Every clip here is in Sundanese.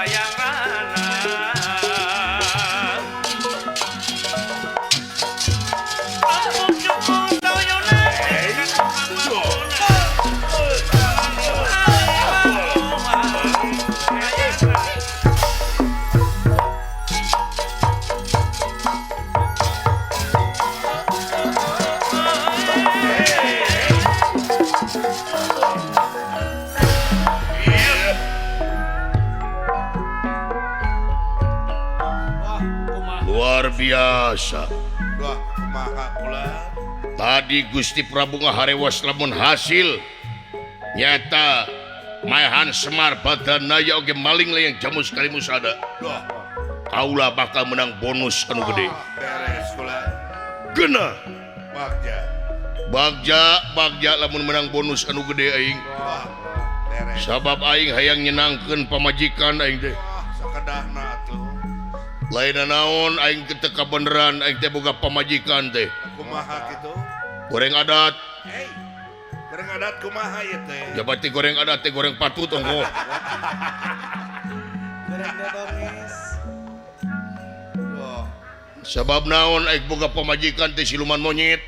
hayang rana Ampun cukup toyona luar biasa. Wah, kumaha pula. Tadi Gusti Prabu ngaharewas lamun hasil nyata Maehan Semar Badranaya oge maling layang jamu sekali musada. Wah, Kaula bakal menang bonus anu gede. beres pula. Geuna. Bagja. Lamun menang bonus anu gede aing. Wah, beres. Sabab aing hayang nyenangkeun pamajikan aing teh. Wah, sakedahna atuh. Lain naon aing teu kabeneran aing teh boga pamajikan teh. Kumaha kitu? Goreng adat. Hei. Goreng adat kumaha ieu teh? Jabati goreng adat teh goreng patut ongko. Goreng dodongis. Wah, Sabab naon aing boga pamajikan teh siluman monyet.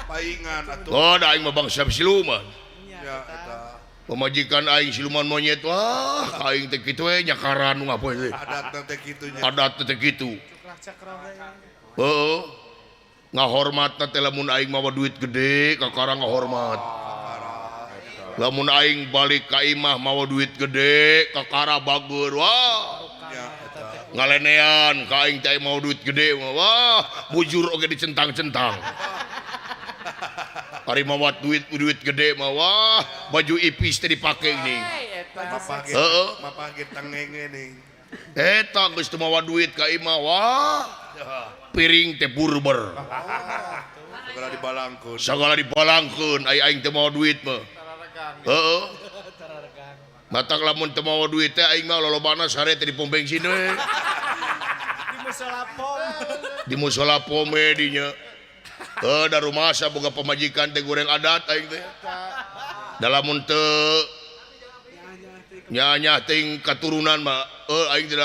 paingan atuh. Oh, da aing mah bangsa siluman. Ya eta. Pemajikan aing siluman monyet. Wah, aing teh kitu we nyakaran nu ngapoe teh. Adatna teh kitunya. Adat teh kitu. Cakra-cakra we. Heeh. Ngahormatna teh lamun aing mawa duit gede kakara ngahormat. Lamun aing balik ka imah mawa duit gede kakara bageur. Wah. Ya eta. Ngalenean ka aing teh mau duit gede mah. Wah, bujur oge dicentang-centang. Ari mawat duit gede mah wah, baju ipis teh dipake geuning. Mapage. Heeh. Mapage tangenge nih. Eta geus teu mawa duit ka imah wah, piring teh burber. Segala dibalangkeun. Sagala dibalangkeun ai aing teu mawa duit mah. Heeh. Matak lamun teu mawa duit teh aing mah lolobana sare teh di pom bensin we. Di musola pom. Di musola pome dinya. Da rumasa boga pamajikan teh goreng adat aing teh. Dalamun teu nyanya ting katurunan mah aing teh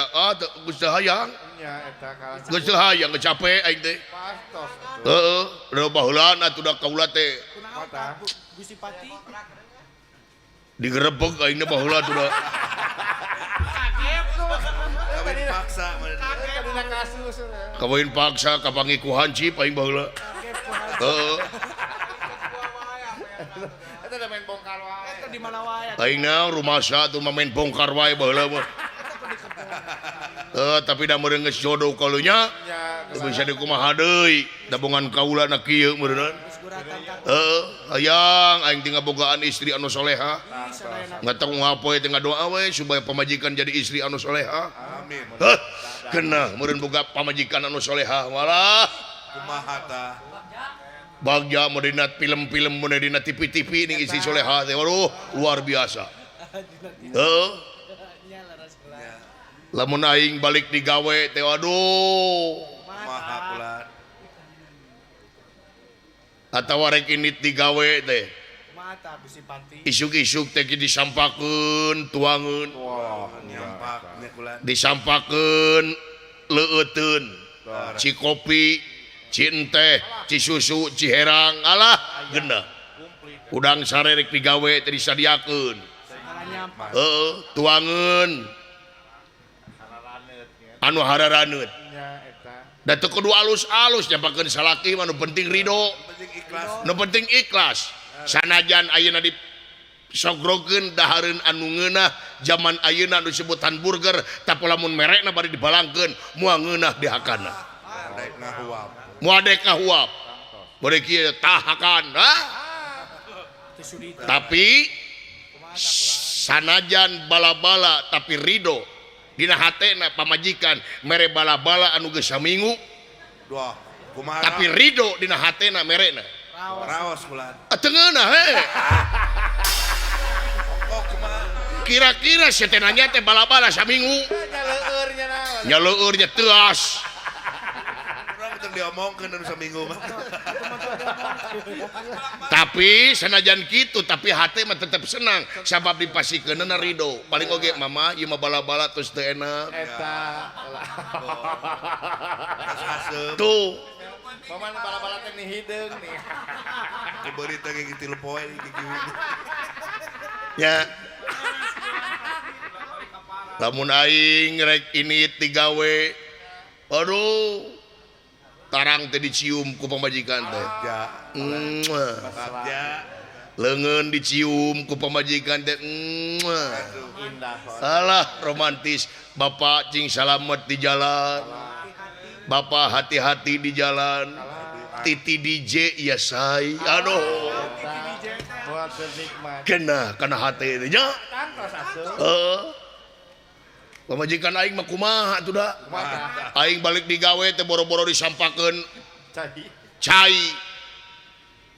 geus teu hayang. Ya eta kalah. Geus teu hayang geus capek aing teh. Pastos. Heeh, da baheula atuh da kaula teh Kunaon? Gusti Pati. digerebek aing teh baheula atuh da. Kawin paksa. Kadina kasus. Kawin paksa kapangi ku hansip aing baheula. Heeh, Eta da main bongkar wae. Eta di mana wae? aing na rumasa atuh mah main bongkar wae baheula mah. Tapi da meureun geus jodoh kalunya. Ya, Teu bisa dikumaha deui, dabongan kaula na kieu meureun. Heeh, hayang aing teh ngabogaan istri anu soleha. Ngatong ngapoe teh ngadoa we supaya pamajikan jadi istri anu soleha. Amin. Heh, keunah meureun boga pamajikan anu soleha malah Kumaha ta? bagja modena film-film modena TV-TV ning istri soleha teh waduh luar biasa. Heeh. Lamun aing balik digawe teh waduh Kumaha pula? atawa rek init digawe teh Mata Gusti Pati. isuk-isuk teh disampakeun tuangeun Wah, nyampaknya pula. disampakeun leueuteun ci kopi ci teh ci susu ci herang alah geunah udang sare rek digawe teh disadiakeun Salah nyampak. heeh tuangeun anu hararaneut Ya eta. da teu kudu alus-alus nyampakeun salaki mah nu penting ridho Penting ikhlas. nu penting ikhlas sanajan ayeuna di sogrogeun dahareun anu ngeunah zaman ayeuna anu disebut hamburger tapi lamun merekna bari dibalangkeun moal ngeunah di hakana Daek ngahuap. moal dek kahuap bari kieu tahakan Teu surita. tapi sanajan bala-bala tapi ridho dina hatena pamajikan mere bala-bala anu geus saminggu Wah, kumaha? tapi ridho dina hatena merekna raos pula. teu ngeunah he Oh, kumaha? kira-kira setenanya teh bala-bala saminggu Nyaleueurnya naon? nyaleueurnya teas Urang teu kan diomongkeun anu saminggu mah. Tapi sanajan gitu tapi hati mah tetap senang sabab dipasikeunna ridho paling oge mama ieu mah bala-bala terus teu enak Eta. Aseup. tuh Paman bala-bala teh nih hideung nih. Diberi teh gigi 3 poe gigi. ya lamun aing rek ini digawe aduh tarang teh dicium ku pamajikan teh Ya. Ya. leungeun dicium ku pamajikan teh Indah. alah romantis bapak cing salamet di jalan bapak hati-hati di jalan titi DJ ya say aduh Buat nikmat. kena hati nya Tangkos atuh. pamajikan aing mah kumaha atuh da aing balik digawe teh boro-boro disampakeun cai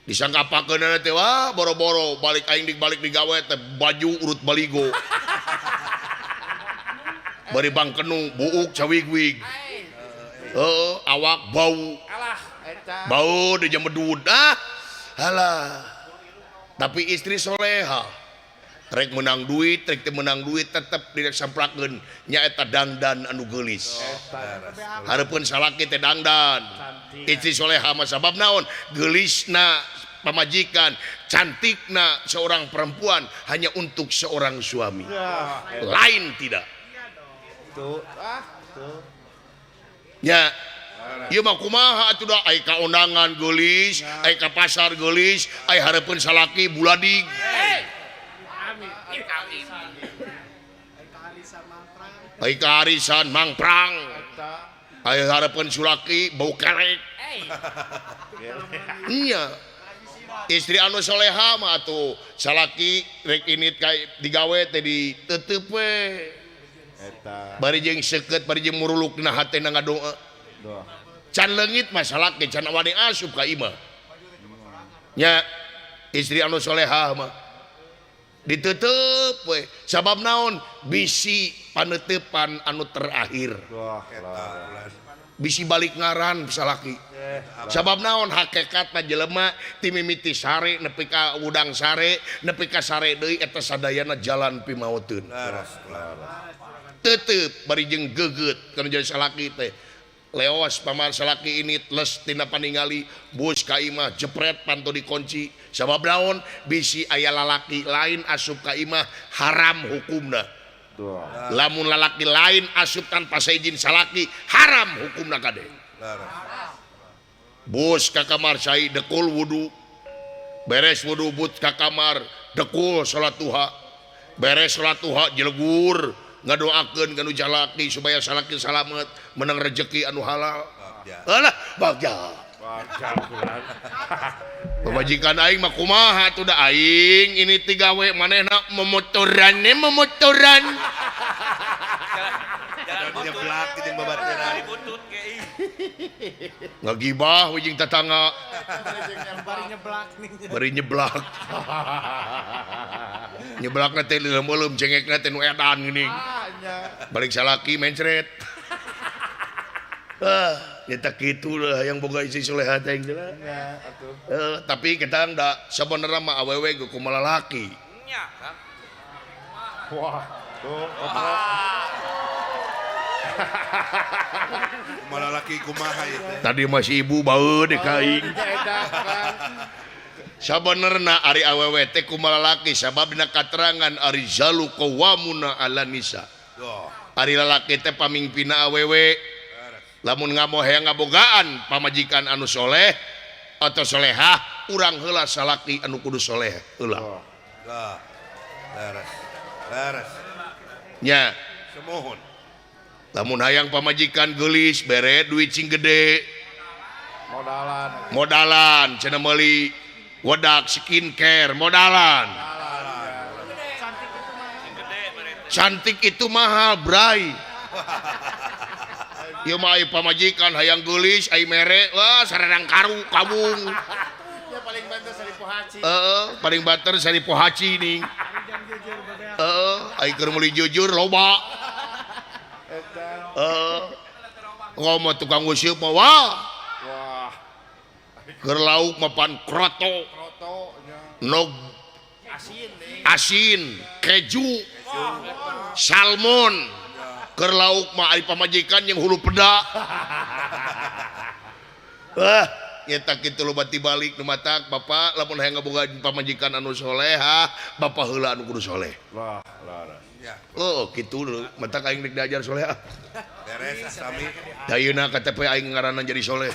disangkapakeun teh wah boro-boro balik aing balik digawe teh baju urut baligo bari bangkenu buuk cawig-wig awak bau Alah eta. bau di jambedud halah tapi istri soleha rek menang duit rek teu menang duit tetep direk samplakeun nyaeta dangdan anu geulis hareupeun salaki teh dangdan istri soleha mah sabab naon geulisna pamajikan cantikna seorang perempuan hanya untuk seorang suami lain tidak Tuh. Tuh. nya ieu mah kumaha atuh da ai ka undangan geulis ai ka pasar geulis ai hareupeun salaki buladig ai ka arisan mangprang ai hareupeun sulaki bau kerek iya istri anu soleha mah atuh salaki rek init kae digawe teh diteuteup we Eta. bari jeung seukeut bari jeung murulukna hatena ngadoa Doa. can leungit mah salaki can wani asup ka imah nya istri anu soleha mah diteuteup we sabab naon bisi paneutepan anu terakhir Doa. bisi balik ngaran salaki sabab naon hakikatna jelema ti mimiti sare nepi ka udang sare nepi ka sare deui eta sadayana jalan pimaoteun tetep bari jeung geugeut kana jadi salaki teh leos paman salaki ini les tina paningali bus ka imah jepret panto dikunci sabab naon bisi aya lalaki lain asup ka imah haram hukumna Doa. lamun lalaki lain asup tanpa seizin salaki haram hukumna kade bus ka kamar sai dekul wudu beres wudu but ka kamar dekul salat duha beres salat duha jelegur ngadoakeun kanu jalaki supaya salaki salamet menang rezeki anu halal alah bagja pamajikan aing mah kumaha tuh da aing ini tigawe manehna memotoran nyeblak jeung babateran ngagibah wijing tetangga Bari nyeblak nih. bari nyeblak nyeblakna teh leuleum cengekna teh nu edan geuning balik salaki mencret nyata kitu lah yang boga istri soleha teh geus tapi kita da sabenerna mah awewe ge kumaha lalaki nya kan Wah. Tuh. malah laki kumaha ieu teh tadi masih ibu baeu deh kaing Eta kan. sabenerna ari awewe teh kumaha lalaki sabab dina katerangan ari zalu qawamuna ala nisa ari lalaki teh pamimpina awewe lamun ngamohe ngabogaan pamajikan anu soleh atau solehah urang heula salaki anu kudu soleh heula Laras nya semohon lamun hayang pamajikan geulis bere duit cing gede modalan cenah meuli wedak skincare modalan cantik itu mahal bray ieu mah aya pamajikan hayang geulis ai mere wah sararang karu kabung Ya paling bantu Saripo Haji. paling bater sari pohaci ning ai keur meuli jujur loba Eta. ngomong tukang useup mah wah keur lauk mapan kroto Roto nya. nog Asin deh. asin keju salmon keur lauk mah ari pamajikan yang hulu peda wah nyata kitu loba tibalik nu matak bapak lamun hayang ngaboga pamajikan anu soleha bapak heula anu kudu soleh Lah, lah. Ya, oh kitu lho matak aing rek diajar soleha beres sami. dayeuna KTP aing ngaranna jadi soleh